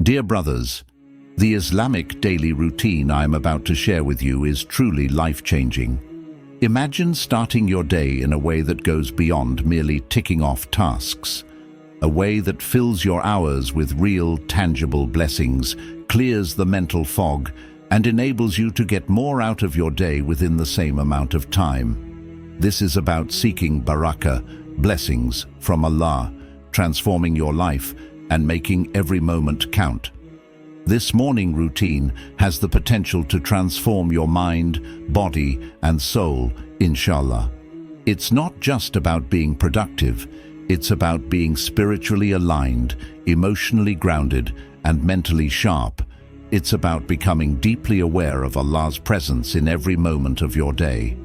Dear brothers, the Islamic daily routine I am about to share with you is truly life-changing. Imagine starting your day in a way that goes beyond merely ticking off tasks, a way that fills your hours with real, tangible blessings, clears the mental fog, and enables you to get more out of your day within the same amount of time. This is about seeking barakah, blessings from Allah, transforming your life and making every moment count. This morning routine has the potential to transform your mind, body, and soul, inshallah. It's not just about being productive, it's about being spiritually aligned, emotionally grounded, and mentally sharp. It's about becoming deeply aware of Allah's presence in every moment of your day.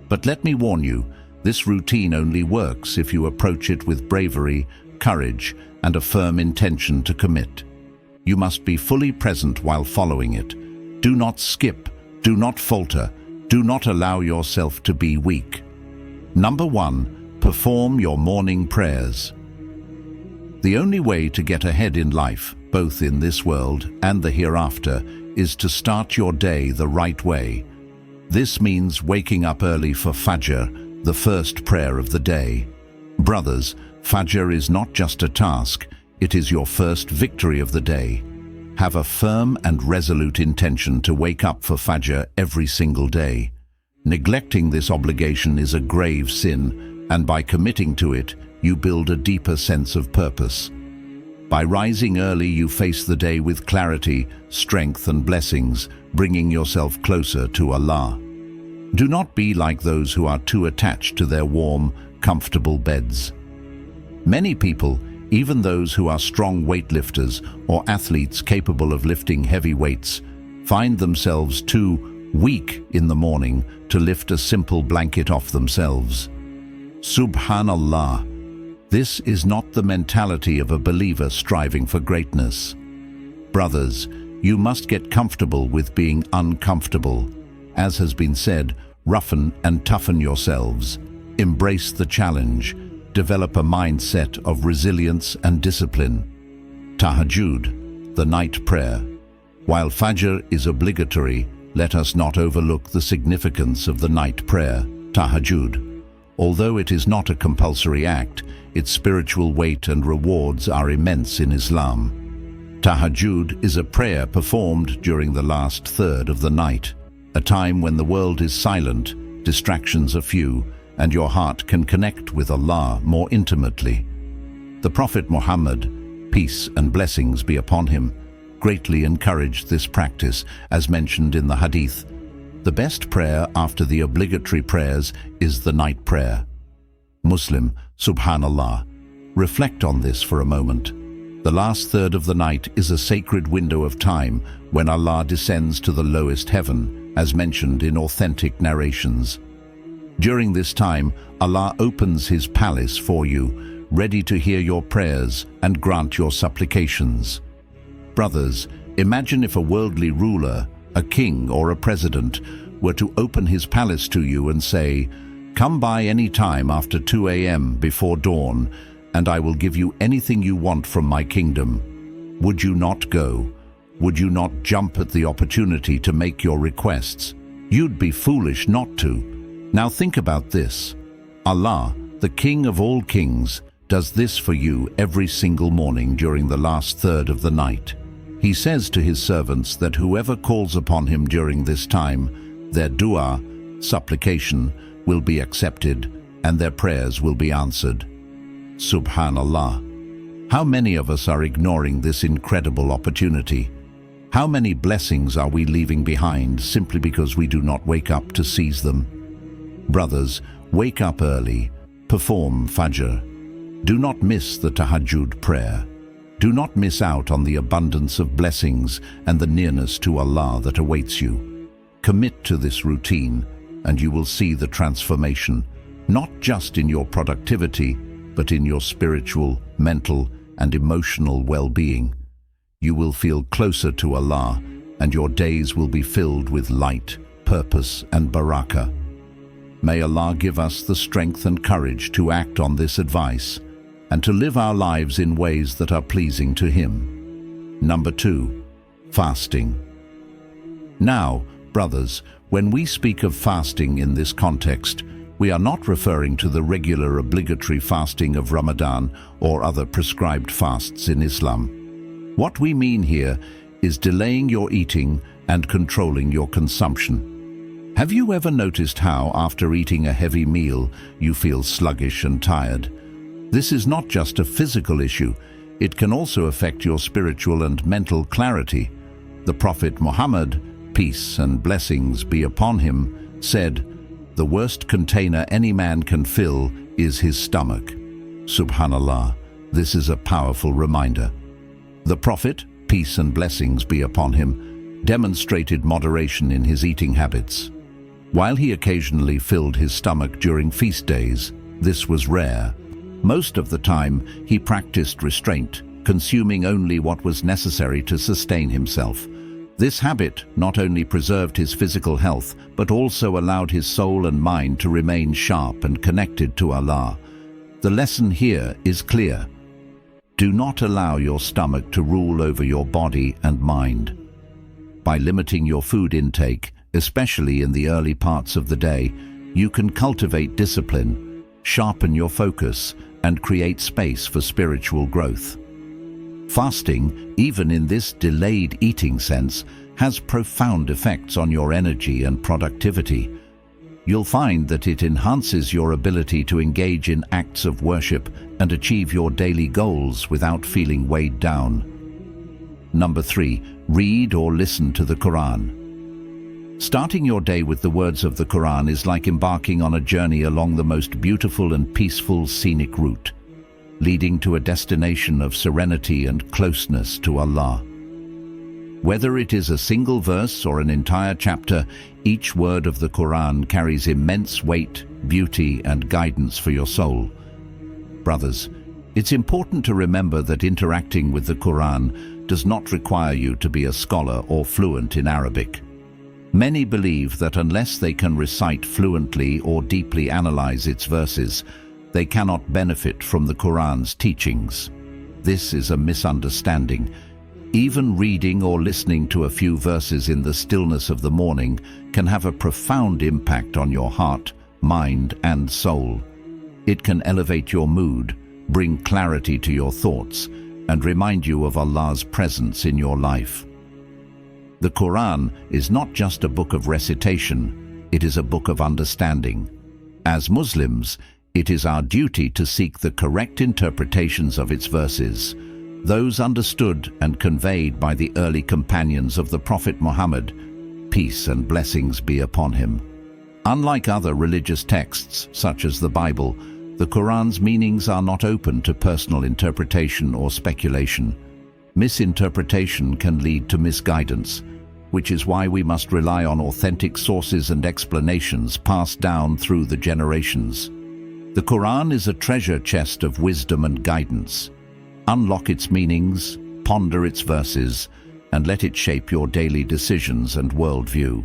But let me warn you, this routine only works if you approach it with bravery, courage, and a firm intention to commit. You must be fully present while following it. Do not skip, do not falter, do not allow yourself to be weak. Number 1, perform your morning prayers. The only way to get ahead in life, both in this world and the hereafter, is to start your day the right way. This means waking up early for Fajr, the first prayer of the day. Brothers, Fajr is not just a task, it is your first victory of the day. Have a firm and resolute intention to wake up for Fajr every single day. Neglecting this obligation is a grave sin, and by committing to it, you build a deeper sense of purpose. By rising early, you face the day with clarity, strength, and blessings, bringing yourself closer to Allah. Do not be like those who are too attached to their warm, comfortable beds. Many people, even those who are strong weightlifters or athletes capable of lifting heavy weights, find themselves too weak in the morning to lift a simple blanket off themselves. Subhanallah, this is not the mentality of a believer striving for greatness. Brothers, you must get comfortable with being uncomfortable. As has been said, roughen and toughen yourselves. Embrace the challenge. Develop a mindset of resilience and discipline. Tahajud, the night prayer. While Fajr is obligatory, let us not overlook the significance of the night prayer, Tahajud. Although it is not a compulsory act, its spiritual weight and rewards are immense in Islam. Tahajud is a prayer performed during the last third of the night, a time when the world is silent, distractions are few, and your heart can connect with Allah more intimately. The Prophet Muhammad, peace and blessings be upon him, greatly encouraged this practice, as mentioned in the Hadith. The best prayer after the obligatory prayers is the night prayer. Muslim, Subhanallah. Reflect on this for a moment. The last third of the night is a sacred window of time when Allah descends to the lowest heaven, as mentioned in authentic narrations. During this time, Allah opens His palace for you, ready to hear your prayers and grant your supplications. Brothers, imagine if a worldly ruler, a king or a president, were to open his palace to you and say, "Come by any time after 2 a.m. before dawn, and I will give you anything you want from my kingdom." Would you not go? Would you not jump at the opportunity to make your requests? You'd be foolish not to. Now think about this. Allah, the King of all kings, does this for you every single morning during the last third of the night. He says to His servants that whoever calls upon Him during this time, their dua, supplication, will be accepted and their prayers will be answered. Subhanallah. How many of us are ignoring this incredible opportunity? How many blessings are we leaving behind simply because we do not wake up to seize them? Brothers, wake up early. Perform Fajr. Do not miss the Tahajjud prayer. Do not miss out on the abundance of blessings and the nearness to Allah that awaits you. Commit to this routine, and you will see the transformation, not just in your productivity, but in your spiritual, mental, and emotional well-being. You will feel closer to Allah, and your days will be filled with light, purpose, and barakah. May Allah give us the strength and courage to act on this advice and to live our lives in ways that are pleasing to Him. Number 2. Fasting. Now, brothers, when we speak of fasting in this context, we are not referring to the regular obligatory fasting of Ramadan or other prescribed fasts in Islam. What we mean here is delaying your eating and controlling your consumption. Have you ever noticed how, after eating a heavy meal, you feel sluggish and tired? This is not just a physical issue, it can also affect your spiritual and mental clarity. The Prophet Muhammad, peace and blessings be upon him, said, "The worst container any man can fill is his stomach." Subhanallah, this is a powerful reminder. The Prophet, peace and blessings be upon him, demonstrated moderation in his eating habits. While he occasionally filled his stomach during feast days, this was rare. Most of the time, he practiced restraint, consuming only what was necessary to sustain himself. This habit not only preserved his physical health, but also allowed his soul and mind to remain sharp and connected to Allah. The lesson here is clear. Do not allow your stomach to rule over your body and mind. By limiting your food intake, especially in the early parts of the day, you can cultivate discipline, sharpen your focus, and create space for spiritual growth. Fasting, even in this delayed eating sense, has profound effects on your energy and productivity. You'll find that it enhances your ability to engage in acts of worship and achieve your daily goals without feeling weighed down. Number 3. Read or listen to the Quran. Starting your day with the words of the Quran is like embarking on a journey along the most beautiful and peaceful scenic route, leading to a destination of serenity and closeness to Allah. Whether it is a single verse or an entire chapter, each word of the Quran carries immense weight, beauty, and guidance for your soul. Brothers, it's important to remember that interacting with the Quran does not require you to be a scholar or fluent in Arabic. Many believe that unless they can recite fluently or deeply analyze its verses, they cannot benefit from the Quran's teachings. This is a misunderstanding. Even reading or listening to a few verses in the stillness of the morning can have a profound impact on your heart, mind, and soul. It can elevate your mood, bring clarity to your thoughts, and remind you of Allah's presence in your life. The Quran is not just a book of recitation, it is a book of understanding. As Muslims, it is our duty to seek the correct interpretations of its verses, those understood and conveyed by the early companions of the Prophet Muhammad, peace and blessings be upon him. Unlike other religious texts, such as the Bible, the Quran's meanings are not open to personal interpretation or speculation. Misinterpretation can lead to misguidance, which is why we must rely on authentic sources and explanations passed down through the generations. The Quran is a treasure chest of wisdom and guidance. Unlock its meanings, ponder its verses, and let it shape your daily decisions and worldview.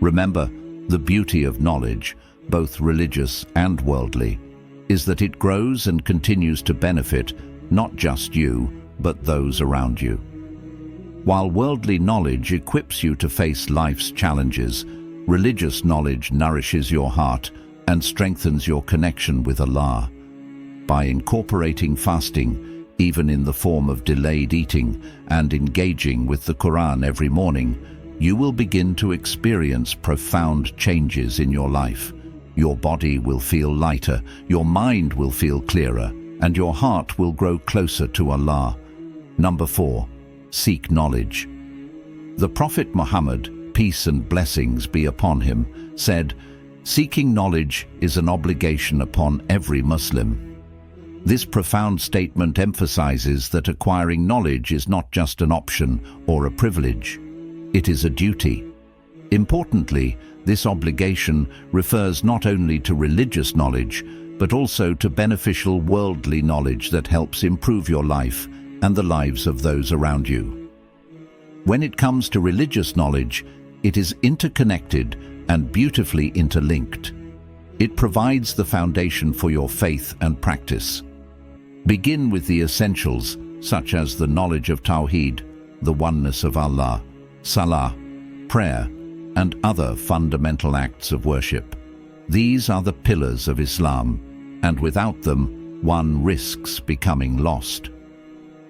Remember, the beauty of knowledge, both religious and worldly, is that it grows and continues to benefit not just you, but those around you. While worldly knowledge equips you to face life's challenges, religious knowledge nourishes your heart and strengthens your connection with Allah. By incorporating fasting, even in the form of delayed eating, and engaging with the Quran every morning, you will begin to experience profound changes in your life. Your body will feel lighter, your mind will feel clearer, and your heart will grow closer to Allah. Number 4. Seek knowledge. The Prophet Muhammad, peace and blessings be upon him, said, "Seeking knowledge is an obligation upon every Muslim." This profound statement emphasizes that acquiring knowledge is not just an option or a privilege. It is a duty. Importantly, this obligation refers not only to religious knowledge, but also to beneficial worldly knowledge that helps improve your life and the lives of those around you. When it comes to religious knowledge, it is interconnected and beautifully interlinked. It provides the foundation for your faith and practice. Begin with the essentials, such as the knowledge of Tawhid, the oneness of Allah, salah, prayer, and other fundamental acts of worship. These are the pillars of Islam, and without them, one risks becoming lost.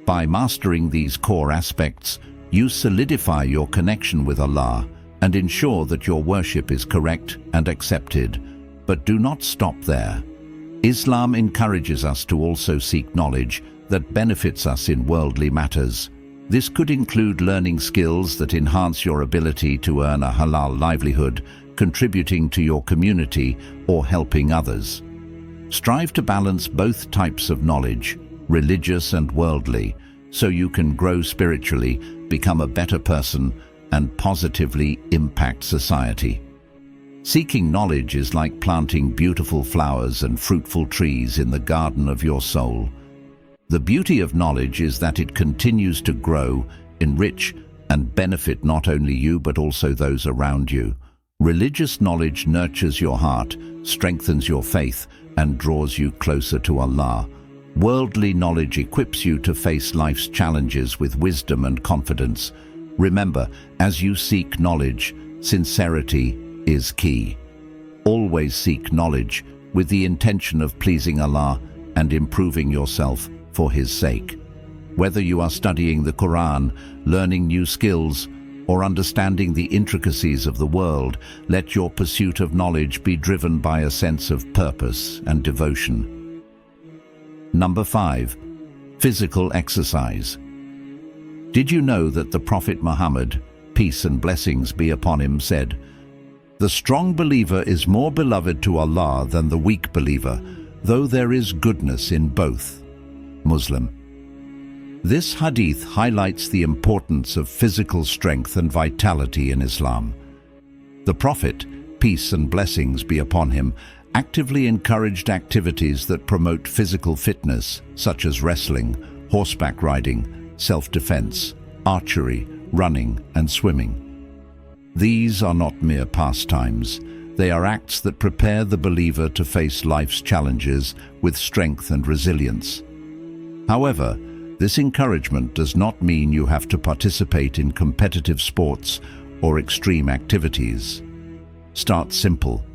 By mastering these core aspects, you solidify your connection with Allah and ensure that your worship is correct and accepted. But do not stop there. Islam encourages us to also seek knowledge that benefits us in worldly matters. This could include learning skills that enhance your ability to earn a halal livelihood, contributing to your community, or helping others. Strive to balance both types of knowledge, religious and worldly, so you can grow spiritually, become a better person, and positively impact society. Seeking knowledge is like planting beautiful flowers and fruitful trees in the garden of your soul. The beauty of knowledge is that it continues to grow, enrich, and benefit not only you but also those around you. Religious knowledge nurtures your heart, strengthens your faith, and draws you closer to Allah. Worldly knowledge equips you to face life's challenges with wisdom and confidence. Remember, as you seek knowledge, sincerity is key. Always seek knowledge with the intention of pleasing Allah and improving yourself for His sake. Whether you are studying the Quran, learning new skills, or understanding the intricacies of the world, let your pursuit of knowledge be driven by a sense of purpose and devotion. Number 5. Physical exercise. Did you know that the Prophet Muhammad, peace and blessings be upon him, said, "The strong believer is more beloved to Allah than the weak believer, though there is goodness in both." Muslim. This hadith highlights the importance of physical strength and vitality in Islam. The Prophet, peace and blessings be upon him, actively encouraged activities that promote physical fitness, such as wrestling, horseback riding, self-defense, archery, running, and swimming. These are not mere pastimes. They are acts that prepare the believer to face life's challenges with strength and resilience. However, this encouragement does not mean you have to participate in competitive sports or extreme activities. Start simple.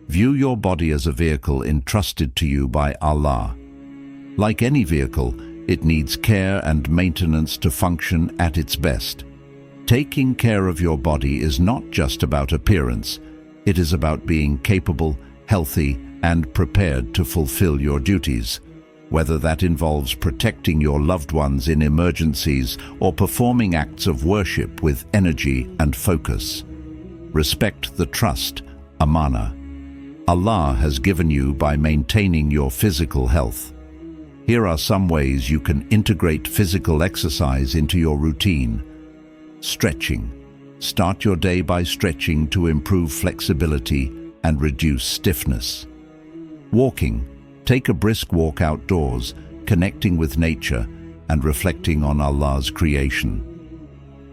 View your body as a vehicle entrusted to you by Allah. Like any vehicle, it needs care and maintenance to function at its best. Taking care of your body is not just about appearance. It is about being capable, healthy, and prepared to fulfill your duties. Whether that involves protecting your loved ones in emergencies or performing acts of worship with energy and focus. Respect the trust, amana, Allah has given you by maintaining your physical health. Here are some ways you can integrate physical exercise into your routine. Stretching. Start your day by stretching to improve flexibility and reduce stiffness. Walking. Take a brisk walk outdoors, connecting with nature and reflecting on Allah's creation.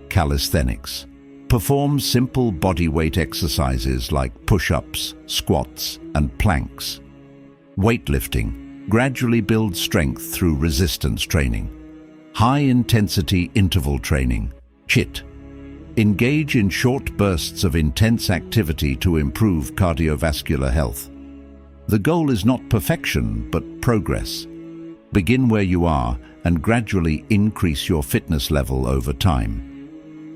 Calisthenics. Perform simple bodyweight exercises like push-ups, squats, and planks. Weightlifting. Gradually build strength through resistance training. High-intensity interval training. HIIT. Engage in short bursts of intense activity to improve cardiovascular health. The goal is not perfection, but progress. Begin where you are and gradually increase your fitness level over time.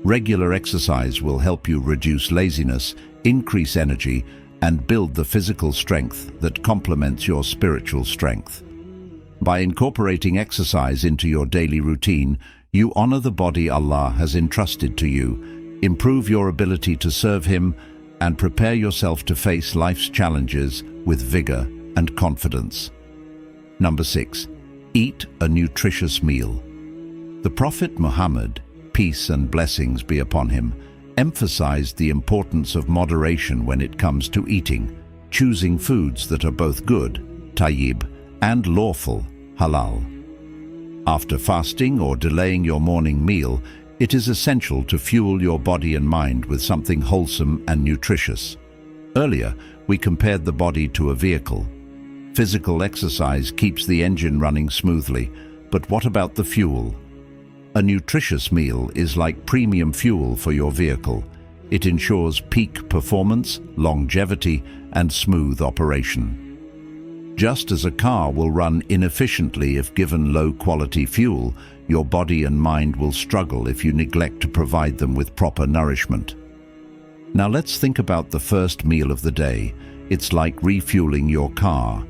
Regular exercise will help you reduce laziness, increase energy, and build the physical strength that complements your spiritual strength. By incorporating exercise into your daily routine, you honor the body Allah has entrusted to you, improve your ability to serve Him, and prepare yourself to face life's challenges with vigor and confidence. Number 6. Eat a nutritious meal. The Prophet Muhammad, peace and blessings be upon him, emphasized the importance of moderation when it comes to eating, choosing foods that are both good, tayyib, and lawful, halal. After fasting or delaying your morning meal, it is essential to fuel your body and mind with something wholesome and nutritious. Earlier, we compared the body to a vehicle. Physical exercise keeps the engine running smoothly, but what about the fuel? A nutritious meal is like premium fuel for your vehicle. It ensures peak performance, longevity, and smooth operation. Just as a car will run inefficiently if given low-quality fuel, your body and mind will struggle if you neglect to provide them with proper nourishment. Now let's think about the first meal of the day. It's like refueling your car.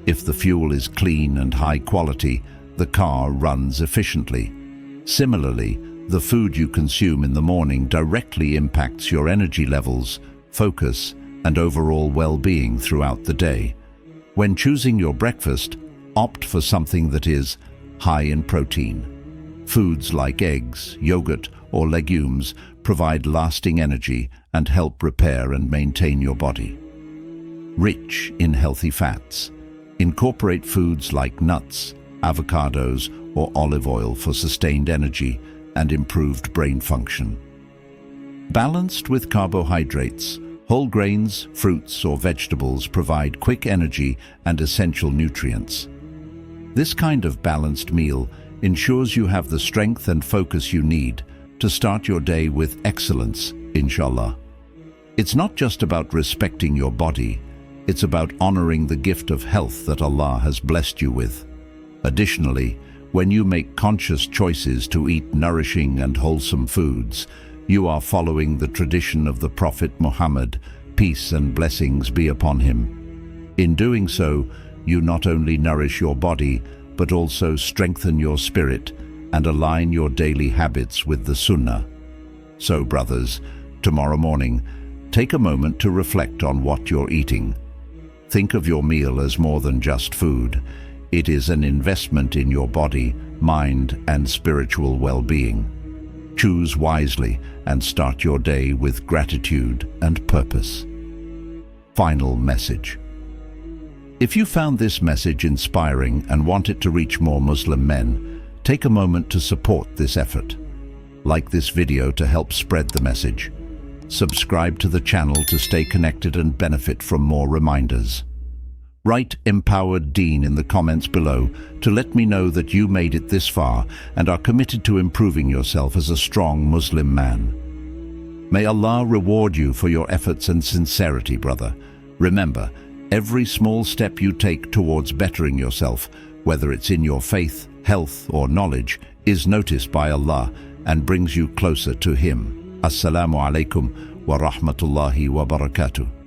If the fuel is clean and high quality, the car runs efficiently. Similarly, the food you consume in the morning directly impacts your energy levels, focus, and overall well-being throughout the day. When choosing your breakfast, opt for something that is high in protein. Foods like eggs, yogurt, or legumes provide lasting energy and help repair and maintain your body. Rich in healthy fats. Incorporate foods like nuts, avocados, or olive oil for sustained energy and improved brain function. Balanced with carbohydrates, whole grains, fruits, or vegetables provide quick energy and essential nutrients. This kind of balanced meal ensures you have the strength and focus you need to start your day with excellence, inshallah. It's not just about respecting your body, it's about honoring the gift of health that Allah has blessed you with. Additionally, when you make conscious choices to eat nourishing and wholesome foods, you are following the tradition of the Prophet Muhammad, peace and blessings be upon him. In doing so, you not only nourish your body, but also strengthen your spirit and align your daily habits with the Sunnah. So, brothers, tomorrow morning, take a moment to reflect on what you're eating. Think of your meal as more than just food. It is an investment in your body, mind, and spiritual well-being. Choose wisely and start your day with gratitude and purpose. Final message. If you found this message inspiring and want it to reach more Muslim men, take a moment to support this effort. Like this video to help spread the message. Subscribe to the channel to stay connected and benefit from more reminders. Write "Empowered Deen" in the comments below to let me know that you made it this far and are committed to improving yourself as a strong Muslim man. May Allah reward you for your efforts and sincerity, brother. Remember, every small step you take towards bettering yourself, whether it's in your faith, health, or knowledge, is noticed by Allah and brings you closer to Him. Assalamu alaikum wa rahmatullahi wa barakatuh.